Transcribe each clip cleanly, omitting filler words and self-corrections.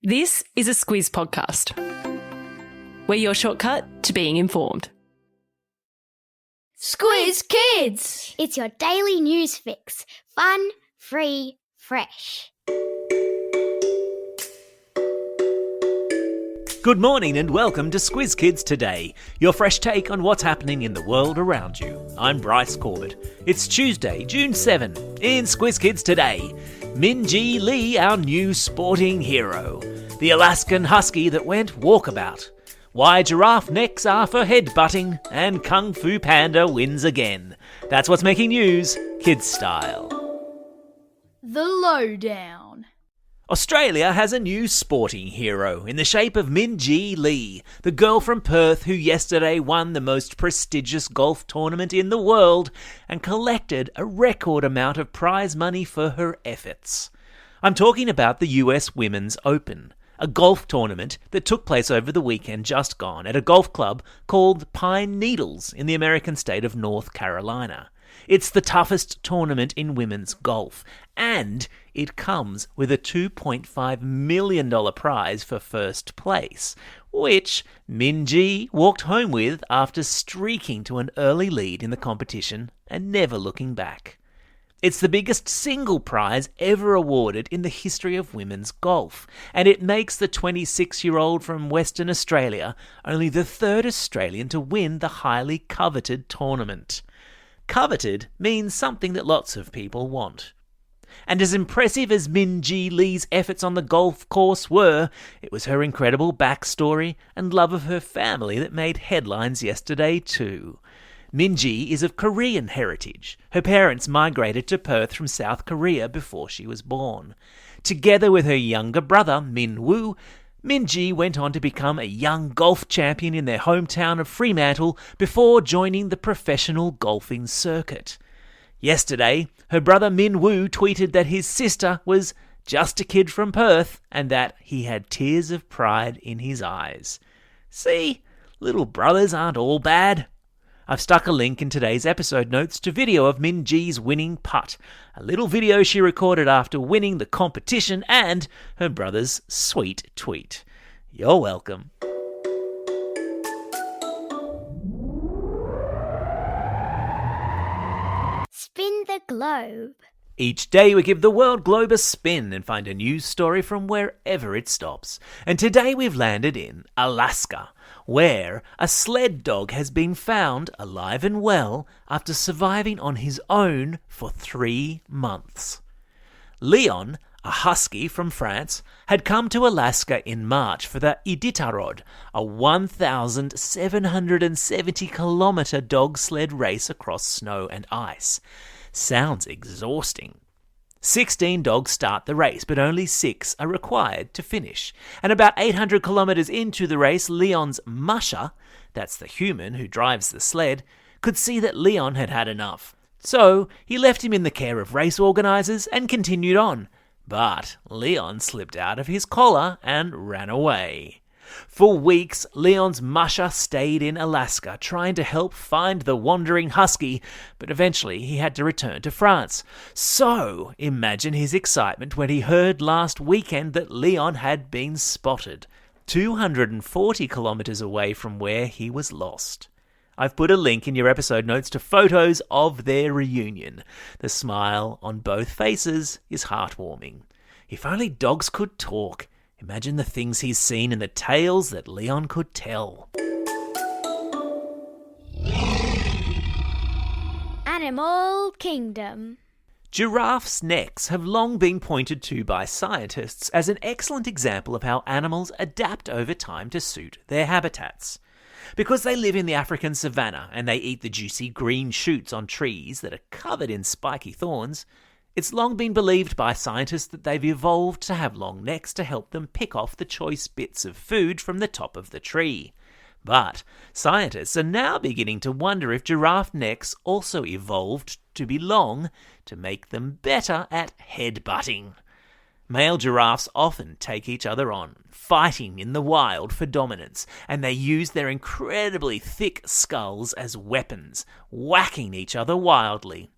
This is a Squiz podcast. We're your shortcut to being informed. Squiz Kids! It's your daily news fix. Fun, free, fresh. Good morning and welcome to Squiz Kids Today, your fresh take on what's happening in the world around you. I'm Bryce Corbett. It's Tuesday, June 7. In Squiz Kids Today, MinJee Lee, our new sporting hero. The Alaskan husky that went walkabout. Why giraffe necks are for headbutting, and Kung Fu Panda wins again. That's what's making news, kids style. The lowdown. Australia has a new sporting hero in the shape of MinJee Lee, the girl from Perth who yesterday won the most prestigious golf tournament in the world and collected a record amount of prize money for her efforts. I'm talking about the US Women's Open, a golf tournament that took place over the weekend just gone at a golf club called Pine Needles in the American state of North Carolina. It's the toughest tournament in women's golf, and it comes with a $2.5 million prize for first place, which MinJee walked home with after streaking to an early lead in the competition and never looking back. It's the biggest single prize ever awarded in the history of women's golf, and it makes the 26-year-old from Western Australia only the third Australian to win the highly coveted tournament. Coveted means something that lots of people want. And as impressive as MinJee Lee's efforts on the golf course were, it was her incredible backstory and love of her family that made headlines yesterday too. MinJee is of Korean heritage. Her parents migrated to Perth from South Korea before she was born. Together with her younger brother, Min Woo, MinJee went on to become a young golf champion in their hometown of Fremantle before joining the professional golfing circuit. Yesterday, her brother Min Woo tweeted that his sister was just a kid from Perth and that he had tears of pride in his eyes. See, little brothers aren't all bad. I've stuck a link in today's episode notes to video of MinJee's winning putt, a little video she recorded after winning the competition, and her brother's sweet tweet. You're welcome. Spin the globe. Each day we give the world globe a spin and find a news story from wherever it stops. And today we've landed in Alaska, where a sled dog has been found alive and well after surviving on his own for 3 months. Leon, a husky from France, had come to Alaska in March for the Iditarod, a 1,770-kilometre dog sled race across snow and ice. Sounds exhausting. 16 dogs start the race, but only 6 are required to finish. And about 800 kilometres into the race, Leon's musher, that's the human who drives the sled, could see that Leon had had enough. So he left him in the care of race organisers and continued on. But Leon slipped out of his collar and ran away. For weeks, Leon's musher stayed in Alaska trying to help find the wandering husky, but eventually he had to return to France. So, imagine his excitement when he heard last weekend that Leon had been spotted, 240 kilometres away from where he was lost. I've put a link in your episode notes to photos of their reunion. The smile on both faces is heartwarming. If only dogs could talk. Imagine the things he's seen and the tales that Leon could tell. Animal Kingdom. Giraffes' necks have long been pointed to by scientists as an excellent example of how animals adapt over time to suit their habitats. Because they live in the African savanna and they eat the juicy green shoots on trees that are covered in spiky thorns, it's long been believed by scientists that they've evolved to have long necks to help them pick off the choice bits of food from the top of the tree. But scientists are now beginning to wonder if giraffe necks also evolved to be long to make them better at headbutting. Male giraffes often take each other on, fighting in the wild for dominance, and they use their incredibly thick skulls as weapons, whacking each other wildly.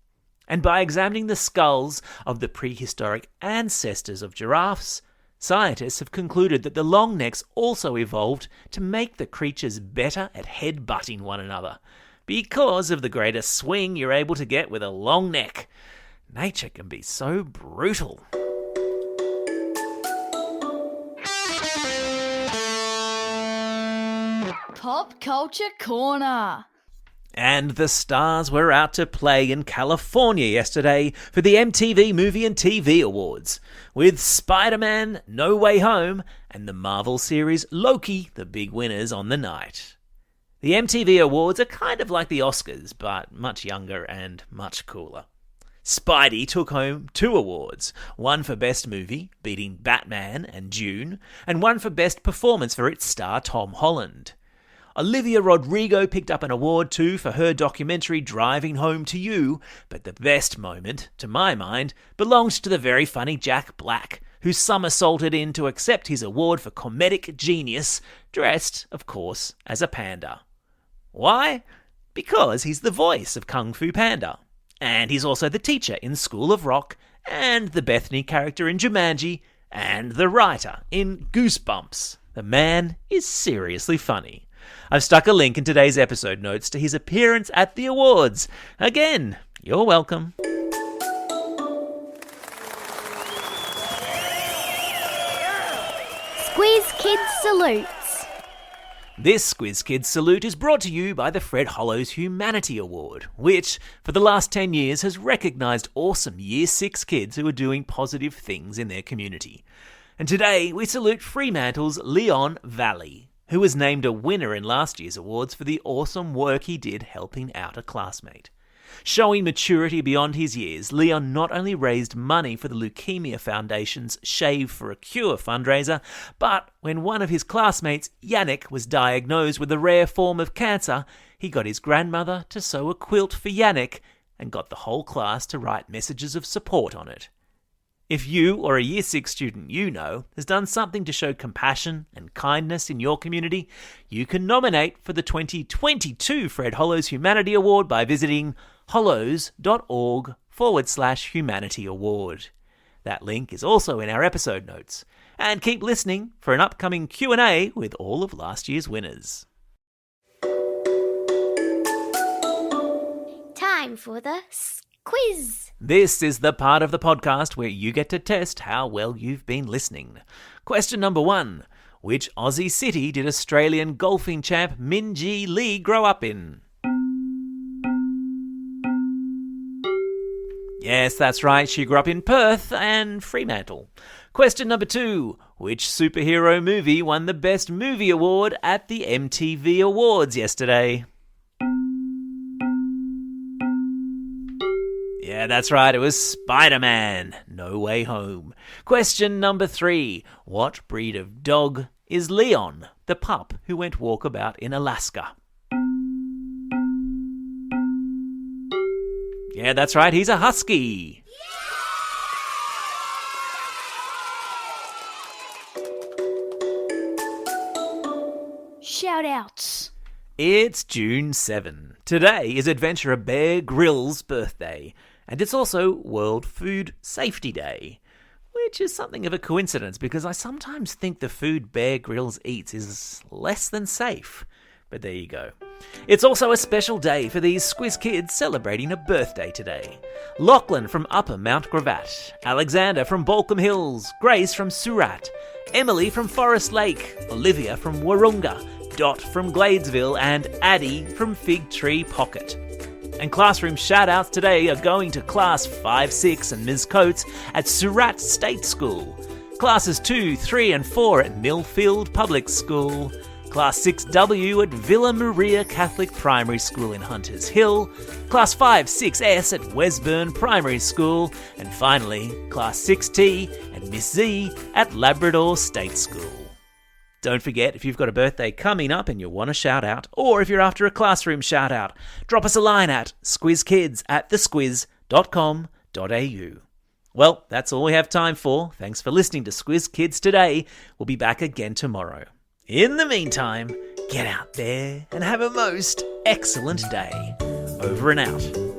And by examining the skulls of the prehistoric ancestors of giraffes, Scientists have concluded that the long necks also evolved to make the creatures better at head-butting one another, because of the greater swing you're able to get with a long neck. Nature can be so brutal. Pop Culture Corner. And the stars were out to play in California yesterday for the MTV Movie and TV Awards, with Spider-Man, No Way Home, and the Marvel series Loki the big winners on the night. The MTV Awards are kind of like the Oscars, but much younger and much cooler. Spidey took home 2 awards, one for Best Movie, beating Batman and Dune, and one for Best Performance for its star Tom Holland. Olivia Rodrigo picked up an award too for her documentary Driving Home to You, but the best moment, to my mind, belongs to the very funny Jack Black, who somersaulted in to accept his award for comedic genius, dressed, of course, as a panda. Why? Because he's the voice of Kung Fu Panda. And he's also the teacher in School of Rock, and the Bethany character in Jumanji, and the writer in Goosebumps. The man is seriously funny. I've stuck a link in today's episode notes to his appearance at the awards. Again, you're welcome. Squiz Kids salutes. This Squiz Kids salute is brought to you by the Fred Hollows Humanity Award, which, for the last 10 years, has recognised awesome Year 6 kids who are doing positive things in their community. And today, we salute Fremantle's Leon Valley, who was named a winner in last year's awards for the awesome work he did helping out a classmate. Showing maturity beyond his years, Leon not only raised money for the Leukemia Foundation's Shave for a Cure fundraiser, but when one of his classmates, Yannick, was diagnosed with a rare form of cancer, he got his grandmother to sew a quilt for Yannick and got the whole class to write messages of support on it. If you or a Year 6 student you know has done something to show compassion and kindness in your community, you can nominate for the 2022 Fred Hollows Humanity Award by visiting hollows.org/Humanity Award. That link is also in our episode notes. And keep listening for an upcoming Q&A with all of last year's winners. Time for the quiz. This is the part of the podcast where you get to test how well you've been listening. Question number 1. Which Aussie city did Australian golfing champ MinJee Lee grow up in? Yes, that's right, she grew up in Perth and Fremantle. Question number 2. Which superhero movie won the Best Movie Award at the MTV Awards yesterday? Yeah, that's right, it was Spider-Man, No Way Home. Question number 3. What breed of dog is Leon, the pup who went walkabout in Alaska? Yeah, that's right, he's a husky. Shout-outs. It's June 7. Today is adventurer Bear Grylls' birthday, and it's also World Food Safety Day, which is something of a coincidence because I sometimes think the food Bear Grylls eats is less than safe. But there you go. It's also a special day for these Squiz Kids celebrating a birthday today. Lachlan from Upper Mount Gravatt, Alexander from Balcombe Hills, Grace from Surat, Emily from Forest Lake, Olivia from Wahroonga, Dot from Gladesville, and Addie from Fig Tree Pocket. And classroom shout-outs today are going to Class 5, 6 and Ms. Coates at Surat State School, Classes 2, 3 and 4 at Millfield Public School, Class 6W at Villa Maria Catholic Primary School in Hunters Hill, Class 5, 6S at Wesburn Primary School, and finally, Class 6T and Miss Z at Labrador State School. Don't forget, if you've got a birthday coming up and you want a shout-out, or if you're after a classroom shout-out, drop us a line at squizkids@thesquiz.com.au. Well, that's all we have time for. Thanks for listening to Squiz Kids today. We'll be back again tomorrow. In the meantime, get out there and have a most excellent day. Over and out.